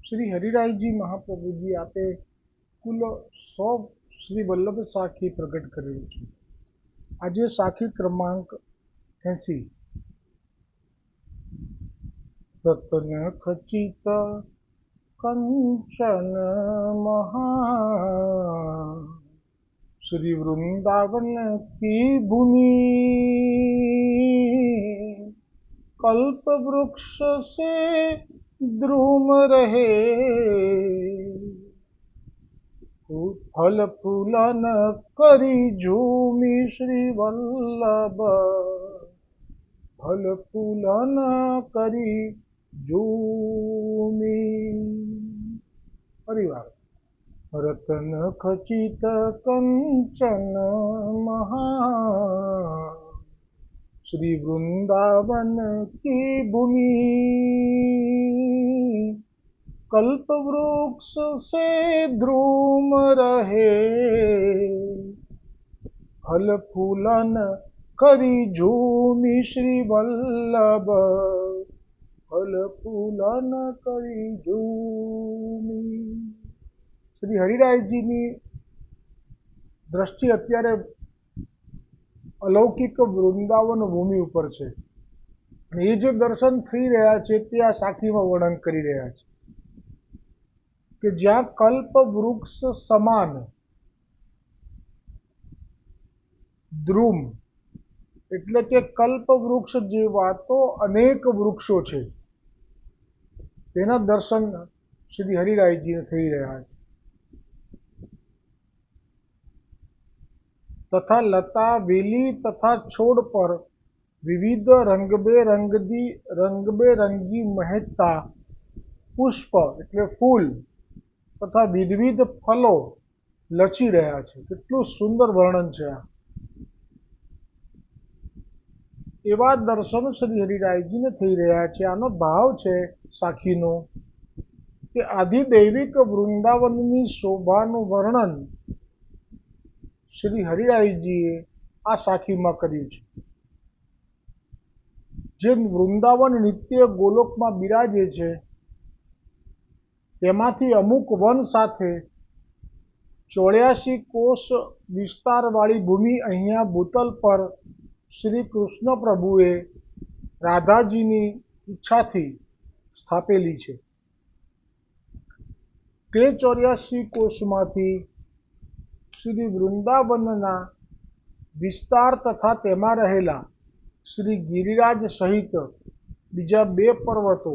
श्री हरिराय जी महाप्रभु जी आपे कुल 100 श्री वल्लभ साखी प्रकट करेल छे। आज साखी क्रमांक 80। रतन खचित कंचन महा श्री वृंदावन की भूमि कल्प वृक्ष से द्रुम रहे फल फूलन करी झूमी श्री वल्लभ फल फूलन करी झूमी। परिवार रतन खचित कंचन महा श्री वृंदावन की भूमि कल्प वृक्ष से द्रुम रहे फल फूलन करी झूमी श्री वल्लभ फल फूलन करी झूमी। श्री हरिरायजीની દ્રષ્ટિ અત્યારે અલૌકિક વૃંદાવન ભૂમિ ઉપર છે અને એ જે દર્શન થઈ રહ્યા છે તે આ સાખીમાં વર્ણન કરી રહ્યા છે કે જ્યાં કલ્પ વૃક્ષ સમાન દ્રુમ એટલે કે કલ્પ વૃક્ષ જેવા તો અનેક વૃક્ષો છે તેના દર્શન શ્રી હરિરાયજીને થઈ રહ્યા છે તથા લતા વેલી તથા છોડ પર વિવિધ રંગબેરંગી મહેકતા પુષ્પ એટલે ફૂલ તથા વિવિધ ફલો લચી રહ્યા છે। કેટલું સુંદર વર્ણન છે આ। એવા દર્શન શ્રી હરિરાયજીને થઈ રહ્યા છે। આનો ભાવ છે સાખીનો કે આધિદૈવિક વૃંદાવનની શોભાનું વર્ણન શ્રી હરિરાયજીએ આ સાખીમાં કર્યું છે। જે વૃંદાવન નિત્ય ગોલોકમાં બિરાજે છે તેમાંથી અમુક વન સાથે 84 કોષ વિસ્તારવાળી ભૂમિ અહીંયા ભૂતલ પર શ્રી કૃષ્ણ પ્રભુએ રાધાજીની ઈચ્છાથી સ્થાપેલી છે। તે 84 કોષમાંથી શ્રી વૃંદાવનના વિસ્તાર તથા તેમાં રહેલા શ્રી ગિરિરાજ સહિત બીજા 2 પર્વતો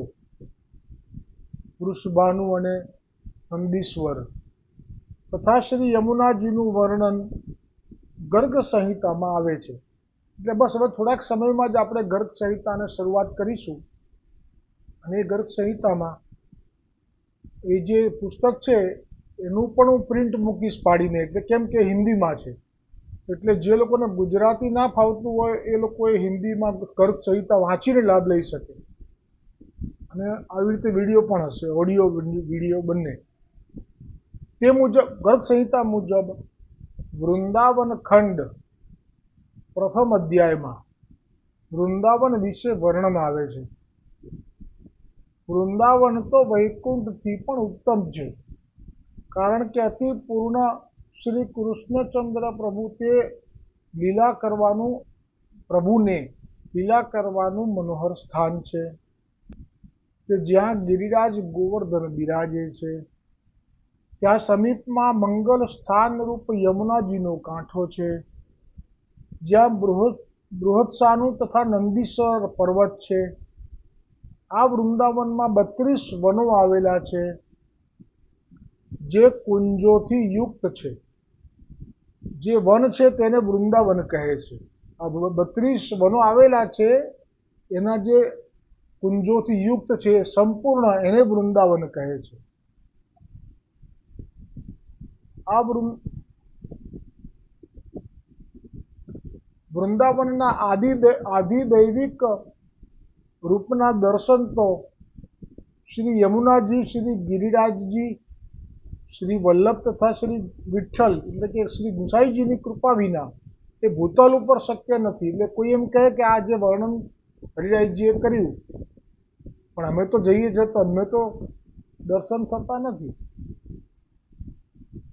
વૃષભાનુ અને નંદીશ્વર તથા શ્રી યમુનાજીનું વર્ણન ગર્ગ સંહિતામાં આવે છે। એટલે બસ હવે થોડાક સમયમાં જ આપણે ગર્ગ સંહિતાને શરૂઆત કરીશું અને એ ગર્ગ સંહિતામાં એ જે પુસ્તક છે એનું પણ હું પ્રિન્ટ મૂકીશ પાડીને, એટલે કેમ કે હિન્દીમાં છે એટલે જે લોકોને ગુજરાતી ના ફાવતું હોય એ લોકોએ હિન્દીમાં ગર્ગ સંહિતા વાંચીને લાભ લઈ શકે અને આવી રીતે વિડીયો પણ હશે, ઓડિયો વિડીયો બંને। તે મુજબ ગર્ગ સંહિતા મુજબ વૃંદાવન ખંડ પ્રથમ અધ્યાયમાં વૃંદાવન વિશે વર્ણન આવે છે। વૃંદાવન તો વૈકુંઠથી પણ ઉત્તમ છે કારણ કે અતિ પૂર્ણ શ્રી કૃષ્ણચંદ્ર પ્રભુ તે લીલા કરવાનું મનોહર સ્થાન છે કે જ્યાં ગિરિરાજ ગોવર્ધન બિરાજે છે। ત્યાં સમીપમાં મંગલ સ્થાન રૂપ યમુનાજીનો કાંઠો છે, જ્યાં બૃહત્સાનુ તથા નંદીશ્વર પર્વત છે। આ વૃંદાવનમાં 32 વનો આવેલા છે જે કુંજોથી યુક્ત છે। જે વન છે તેને વૃંદાવન કહે છે। આ 32 વનો આવેલા છે એના જે કુંજોથી યુક્ત છે સંપૂર્ણ એને વૃંદાવન કહે છે। આ વૃંદાવનના આધિદૈવિક રૂપના દર્શન તો શ્રી યમુનાજી, શ્રી ગિરિરાજજી, શ્રી વલ્લભ તથા શ્રી વિઠ્ઠલ એટલે કે શ્રી ગુસાઈજીની કૃપા વિના એ ભૂતલ ઉપર શક્ય નથી। એટલે કોઈ એમ કહે કે આ જે વર્ણન હરિરાયજીએ કર્યું પણ અમે તો જઈએ છીએ તો અમે તો દર્શન થતા નથી.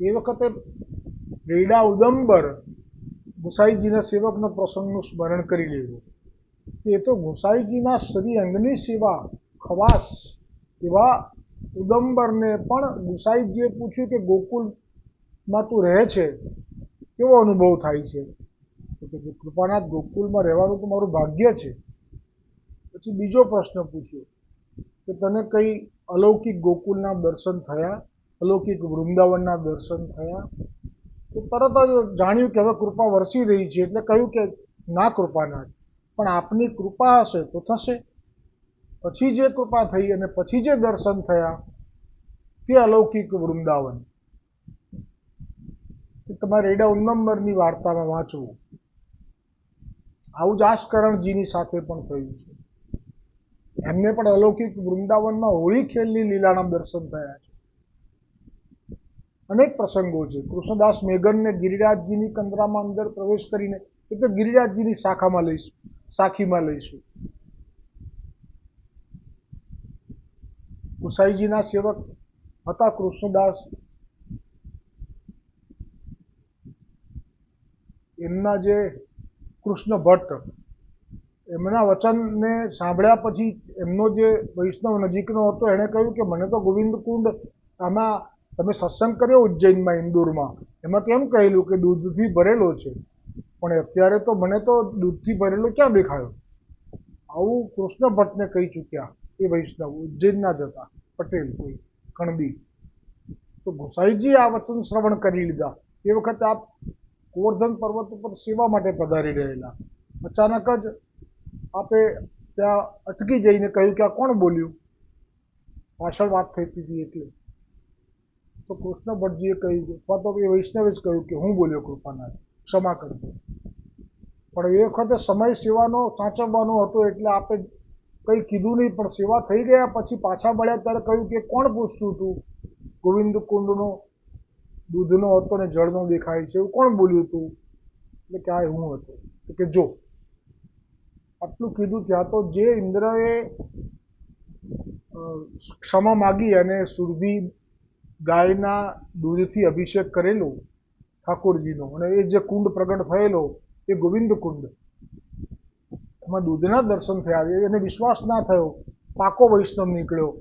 એ વખતે રેડા ઉદંબર ગુસાઈજીના સેવકનો પ્રસંગનું સ્મરણ કરી લેવું. એ તો ગુસાઈજીના શ્રી અંગની સેવા ખવાસ એવા ઉદંબરને પણ ગુસાઈજીએ પૂછ્યું કે ગોકુળમાં તું રહે છે, કેવો અનુભવ થાય છે? તો કે કૃપાનાથ, ગોકુળમાં રહેવાનું તો મારું ભાગ્ય છે. પછી બીજો પ્રશ્ન પૂછ્યો કે તને કઈ અલૌકિક ગોકુળના દર્શન થયા, અલૌકિક વૃંદાવનના દર્શન થયા? તો તરત જ જાણ્યું કે હવે કૃપા વરસી રહી છે, એટલે કહ્યું કે ના કૃપાનાથ, પણ આપની કૃપા હશે તો થશે. પછી જે કૃપા થઈ અને પછી જે દર્શન થયા તે અલૌકિક વૃંદાવન. તમારે રેડા ઉદંબરની વાર્તામાં વાંચવું. આવું જ આસ્કરણજીની સાથે પણ થયું છે. એમને પણ અલૌકિક વૃંદાવનમાં હોળી ખેલની લીલાના દર્શન થયા છે. અનેક પ્રસંગો છે. કૃષ્ણદાસ મેઘનને ગિરિરાજજીની કંદરામાં અંદર પ્રવેશ કરીને એ તો ગિરિરાજજીની સાખીમાં લઈશું. ગુસાઈજીના સેવક હતા કૃષ્ણદાસ. એમના જે કૃષ્ણ ભટ્ટ, એમના વચનને સાંભળ્યા પછી એમનો જે વૈષ્ણવ નજીકનો હતો એણે કહ્યું કે મને તો ગોવિંદ કુંડ, આમાં તમે સત્સંગ કર્યો ઉજ્જૈનમાં, ઇન્દોરમાં, એમાં કેમ કહેલું કે દૂધથી ભરેલો છે, પણ અત્યારે તો મને તો દૂધથી ભરેલો ક્યાં દેખાયો? આવું કૃષ્ણ ભટ્ટને કહી ચૂક્યા એ વૈષ્ણવ, ઉજ્જૈનના જ હતા, પટેલ કોઈ કણબી. તો ગુસાઈજી આ વચન શ્રવણ કરી લીધા. એ વખતે આપ ગોવર્ધન પર્વત ઉપર સેવા માટે પધારી રહેલા. અચાનક જ આપે ત્યાં અટકી જઈને કહ્યું કે આ કોણ બોલ્યું? પાછળ વાત થઈ હતી એટલે. તો કૃષ્ણ ભટ્ટજીએ કહ્યું, અથવા તો એ વૈષ્ણવે જ કહ્યું કે હું બોલ્યો કૃપાનાથ, ક્ષમા કરજો. પણ એ વખતે સમય સેવાનો સાચવવાનો હતો એટલે આપે કંઈ કીધું નહીં. પણ સેવા થઈ ગયા પછી પાછા મળ્યા ત્યારે કહ્યું કે કોણ પૂછતું હતું ગોવિંદ કુંડનો દૂધનો હતો ને જળનો દેખાય છે, એવું કોણ બોલ્યું હતું? એટલે કે આ હું હતો. કે જો આટલું કીધું ત્યાં તો જે ઇન્દ્રએ ક્ષમા માગી અને સુરભી ગાયના દૂધથી અભિષેક કરેલો ઠાકોરજીનો, અને એ જે કુંડ પ્રગટ થયેલો એ ગોવિંદ કુંડ, એમાં દૂધના દર્શન થયા. એને વિશ્વાસ ના થયો, પાકો વૈષ્ણવ નીકળ્યો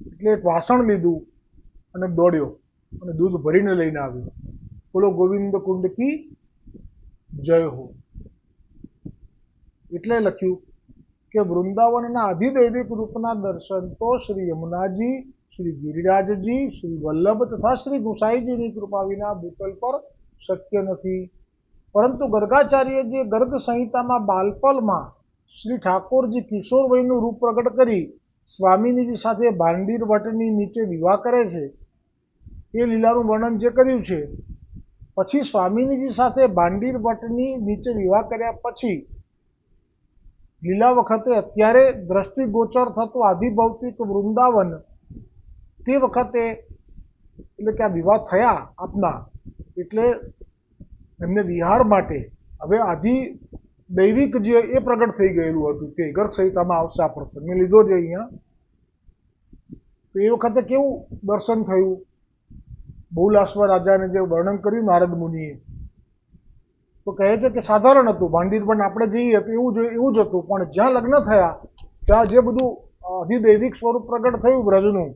એટલે એક વાસણ લીધું અને દોડ્યો અને દૂધ ભરીને લઈને આવ્યો. બોલો ગોવિંદ કુંડ કી જય હો. એટલે લખ્યું કે વૃંદાવનના અધિદૈવિક રૂપના દર્શન તો શ્રી યમુનાજી, શ્રી ગિરિરાજજી, શ્રી વલ્લભ તથા શ્રી ગુસાઈજીની કૃપા વિના ભૂતલ પર શક્ય નથી. પરંતુ ગર્ગાચાર્યજીએ ગર્ગ સંહિતામાં બાલપલમાં શ્રી ઠાકોરજી કિશોરવયનું રૂપ પ્રગટ કરી સ્વામીજીની સાથે ભાંડીર વટની નીચે વિવાહ કરે છે, એ લીલાનું વર્ણન જે કર્યું છે. પછી સ્વામીજી સાથે ભાંડીર વટની નીચે વિવાહ કર્યા પછી લીલા વખતે અત્યારે દ્રષ્ટિગોચર થતું આદિભૌતિક વૃંદાવન, તે વખતે એટલે કે આ વિવાહ થયા આપના, એટલે એમને વિહાર માટે હવે આદિ દૈવિક જે એ પ્રગટ થઈ ગયેલું હતું તે ગર્ગ સંહિતામાં આવશે. આ પ્રસંગ મેં લીધો છે અહીંયા. તો એ વખતે કેવું દર્શન થયું? બહુલાશ્વ રાજાને જે વર્ણન કર્યું નારદ મુનિએ, તો કહે છે કે સાધારણ હતું. ભાંડીર પણ આપણે જઈએ તો એવું જ હતું, પણ જ્યાં લગ્ન થયા ત્યાં જે બધું અધિદૈવિક સ્વરૂપ પ્રગટ થયું બ્રજનું,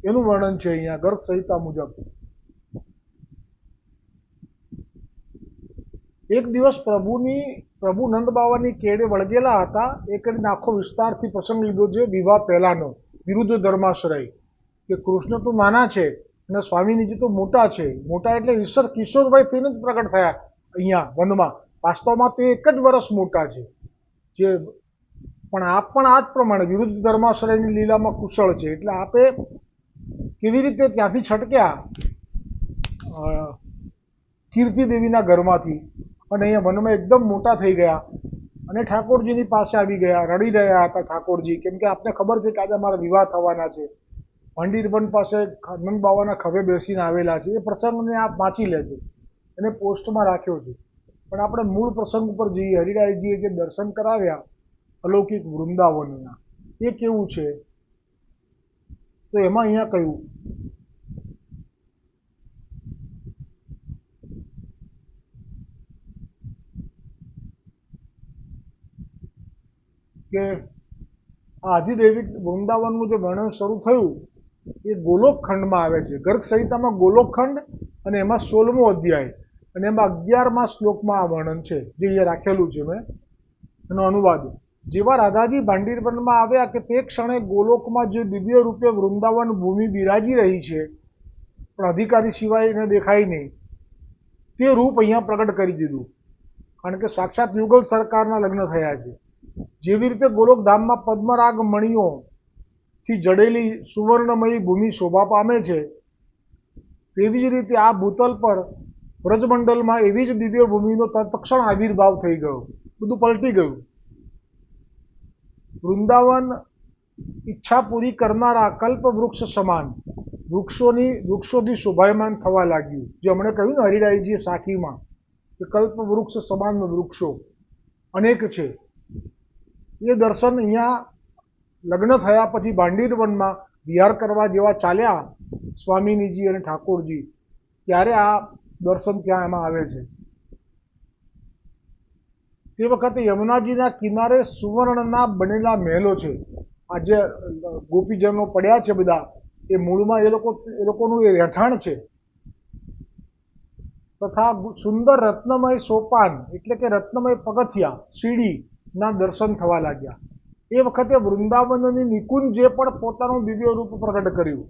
એનું વર્ણન છે અહીંયા ગર્ગ સંહિતા મુજબ. એક દિવસ પ્રભુ નંદ બાવાની કેળે વળગેલા હતા. એ કરીને આખો વિસ્તારથી પ્રસંગ લીધો છે વિવાહ પહેલાનો, વિરુદ્ધ ધર્માશ્રય. કે કૃષ્ણ તો નાના છે અને સ્વામીજી તો મોટા છે. મોટા એટલે ઈશ્વર કિશોરભાઈ થઈને જ પ્રગટ થયા અહીંયા વનમાં. વાસ્તવમાં તો એક જ વર્ષ મોટા છે. જે પણ આપ પણ આ જ પ્રમાણે વિરુદ્ધ ધર્માશ્રયની લીલામાં કુશળ છે. એટલે આપે કેવી રીતે ત્યાંથી છટક્યા કીર્તિ દેવીના ઘરમાંથી અને અહીંયા વનમાં એકદમ મોટા થઈ ગયા અને ઠાકોરજીની પાસે આવી ગયા. રડી રહ્યા હતા ઠાકોરજી, કેમ કે આપને ખબર છે કે આજે અમારા વિવાહ થવાના છે. ભાંડીર વન પાસે નંદ બાવાના ખભે બેસીને આવેલા છે. એ પ્રસંગને આપ વાંચી લેજો, એને પોસ્ટમાં રાખ્યો છે. પણ આપણે મૂળ પ્રસંગ ઉપર જઈએ. હરિરાયજીએ જે દર્શન કરાવ્યા અલૌકિક વૃંદાવનના, એ કેવું છે? તો એમાં અહીંયા કહ્યું કે આ આધિદૈવિક વૃંદાવનનું જે વર્ણન શરૂ થયું એ ગોલોકખંડમાં આવે છે. ગર્ગ સંહિતામાં ગોલોકખંડ અને એમાં 16મો અધ્યાય અને એમાં 11મા શ્લોકમાં આ વર્ણન છે, જે અહીંયા રાખેલું છે મેં એનો અનુવાદ. જેવા રાધાજી ભાંડીરવનમાં આવ્યા કે તે ક્ષણે ગોલોકમાં જે દિવ્ય રૂપે વૃંદાવન ભૂમિ બિરાજી રહી છે, પણ અધિકારી સિવાય એને દેખાય નહીં, તે રૂપ અહીંયા પ્રગટ કરી દીધું. કારણ કે સાક્ષાત યુગલ સરકારના લગ્ન થયા છે. જેવી રીતે ગોલોકધામમાં પદ્મરાગ મણીઓથી જડેલી સુવર્ણમયી ભૂમિ શોભા પામે છે, તેવી જ રીતે આ ભૂતલ પર વ્રજમંડલમાં એવી જ દિવ્ય ભૂમિનો તત્ક્ષણ આવિર્ભાવ થઈ ગયો. બધું પલટી ગયું. વૃંદાવન ઈચ્છા પૂરી કરનારા કલ્પ વૃક્ષ સમાન વૃક્ષોથી શોભાયમાન થવા લાગ્યું. જે હમણાં કહ્યું ને હરિરાયજીએ સાખીમાં કે કલ્પ વૃક્ષ સમાન વૃક્ષો અનેક છે. એ દર્શન અહીંયા લગ્ન થયા પછી ભાંડીરવનમાં વિહાર કરવા જેવા ચાલ્યા સ્વામિનીજી અને ઠાકોરજી, ત્યારે આ દર્શન ત્યાં એમાં આવે છે. તે વખતે યમુનાજીના કિનારે સુવર્ણના બનેલા મહેલો છે. આ જે ગોપીજનો પડ્યા છે બધા, એ મૂળમાં એ લોકોનું એ રહેઠાણ છે. તથા સુંદર રત્નમય સોપાન એટલે કે રત્નમય પગથિયા સીડીના દર્શન થવા લાગ્યા. એ વખતે વૃંદાવનની નિકુંજે પણ પોતાનું દિવ્ય રૂપ પ્રગટ કર્યું.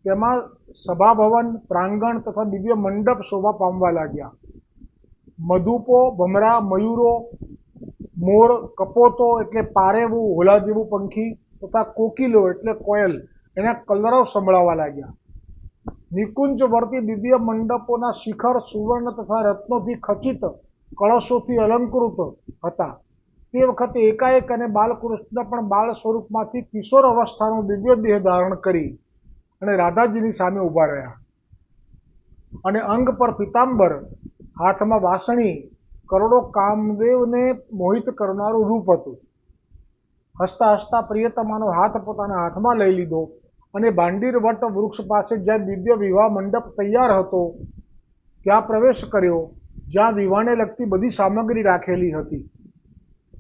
તેમાં સભાભવન, પ્રાંગણ તથા દિવ્ય મંડપ શોભા પામવા લાગ્યા. મધુપો, ભમરા, મયુરો, મોર, કપોતો એટલે પારેવું, હોલા જેવું પંખી તથા કોકિલો એટલે કોયલ એના કલરવ સંભળાવા લાગ્યા. નિકુંજ વર્તી દિવ્ય મંડપોના શિખર સુવર્ણ તથા રત્નોથી ખચિત કળશોથી અલંકૃત હતા. તે વખતે એકાએક અને બાલકૃષ્ણ પણ બાળ સ્વરૂપમાંથી કિશોર અવસ્થાનો દિવ્ય દેહ ધારણ કરી અને રાધાજીની સામે ઊભા રહ્યા. અને અંગ પર પિતાંબર, હાથમાં વાસણી, કરોડો કામદેવને મોહિત કરનારું રૂપ હતું. હસતા હસતા પ્રિયતમાનો હાથ પોતાના હાથમાં લઈ લીધો અને ભાંડીરવટ વૃક્ષ પાસે જ્યાં દિવ્ય વિવાહ મંડપ તૈયાર હતો ત્યાં પ્રવેશ કર્યો, જ્યાં વિવાહને લગતી બધી સામગ્રી રાખેલી હતી.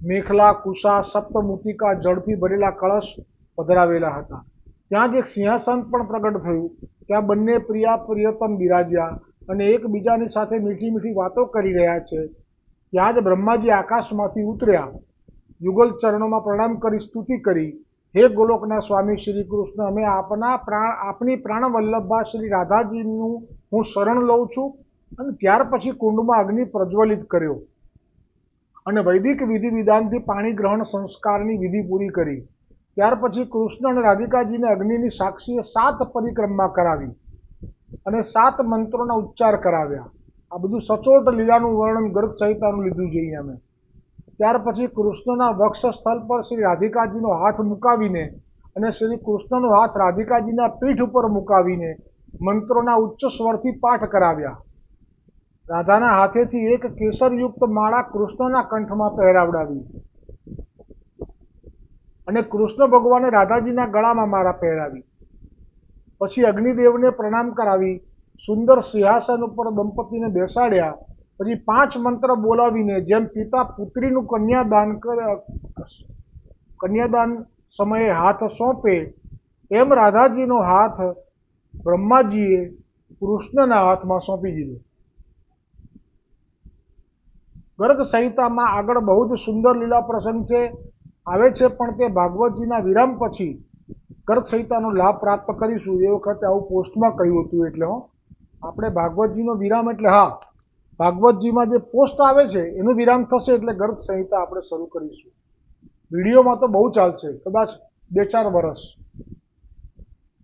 મેખલા, કુશા, સપ્તમુતિકા, જળથી ભરેલા કળશ પધરાવેલા હતા. ત્યાં જ એક સિંહાસન પણ પ્રગટ થયું. ત્યાં બંને પ્રિયતમ બિરાજ્યા અને એકબીજાની સાથે મીઠી મીઠી વાતો કરી રહ્યા છે. ત્યાં જ બ્રહ્માજી આકાશમાંથી ઉતર્યા, યુગલ ચરણોમાં પ્રણામ કરી સ્તુતિ કરી, હે ગોલોકના સ્વામી શ્રી કૃષ્ણ, અમે આપની પ્રાણવલ્લભા શ્રી રાધાજીનું હું શરણ લઉં છું. અને ત્યાર પછી કુંડમાં અગ્નિ પ્રજ્વલિત કર્યો અને વૈદિક વિધિ વિધાનથી પાણી ગ્રહણ સંસ્કારની વિધિ પૂરી કરી. ત્યાર પછી કૃષ્ણ અને રાધિકાજીને અગ્નિની સાક્ષીએ 7 પરિક્રમા કરાવી અને 7 મંત્રોના ઉચ્ચાર કરાવ્યા. આ બધું સચોટ લીલાનું વર્ણન ગર્ગ સંહિતાનું લીધું છે અહીંયા અમે. ત્યાર પછી કૃષ્ણના વક્ષસ્થળ પર શ્રી રાધિકાજીનો હાથ મુકાવીને અને શ્રી કૃષ્ણનો હાથ રાધિકાજીના પીઠ ઉપર મુકાવીને મંત્રોના ઉચ્ચ સ્વરથી પાઠ કરાવ્યા. રાધાના હાથેથી એક કેસરયુક્ત માળા કૃષ્ણના કંઠમાં પહેરાવડાવી અને કૃષ્ણ ભગવાને રાધાજીના ગળામાં માળા પહેરાવી. પછી અગ્નિદેવને પ્રણામ કરાવી સુંદર સિંહાસન ઉપર દંપતીને બેસાડ્યા. પછી 5 મંત્ર બોલાવીને જેમ પિતા પુત્રીનું કન્યાદાન સમયે હાથ સોંપે એમ રાધાજીનો હાથ બ્રહ્માજીએ કૃષ્ણના હાથમાં સોંપી દીધો. ગર્ગ સંહિતામાં આગળ બહુ જ સુંદર લીલા પ્રસંગ છે આવે છે, પણ તે ભાગવતજીના વિરામ પછી ગર્ગ સંહિતાનો લાભ પ્રાપ્ત કરીશું. એ વખતે આવું પોસ્ટમાં કહ્યું હતું એટલે આપણે ભાગવતજીનો વિરામ એટલે ભાગવતજીમાં જે પોસ્ટ આવે છે એનું વિરામ થશે એટલે ગર્ગ સંહિતા આપણે શરૂ કરીશું. વિડીયોમાં તો બહુ ચાલશે, કદાચ 2-4 વર્ષ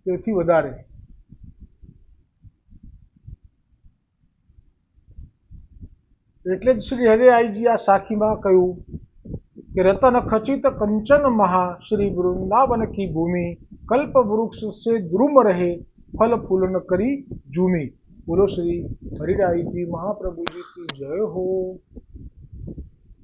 તેથી વધારે. એટલે જ શ્રી હરિરાયજી આ સાખીમાં કહ્યું કે રતન ખચિત કંચન મહા શ્રી વૃંદાવન કી ભૂમિ કલ્પ વૃક્ષ સે દ્રુમ રહે ફલ ફૂલ ન કરી ઝૂમી. બોલો શ્રી હરિરાયજી મહાપ્રભુજી की जय हो।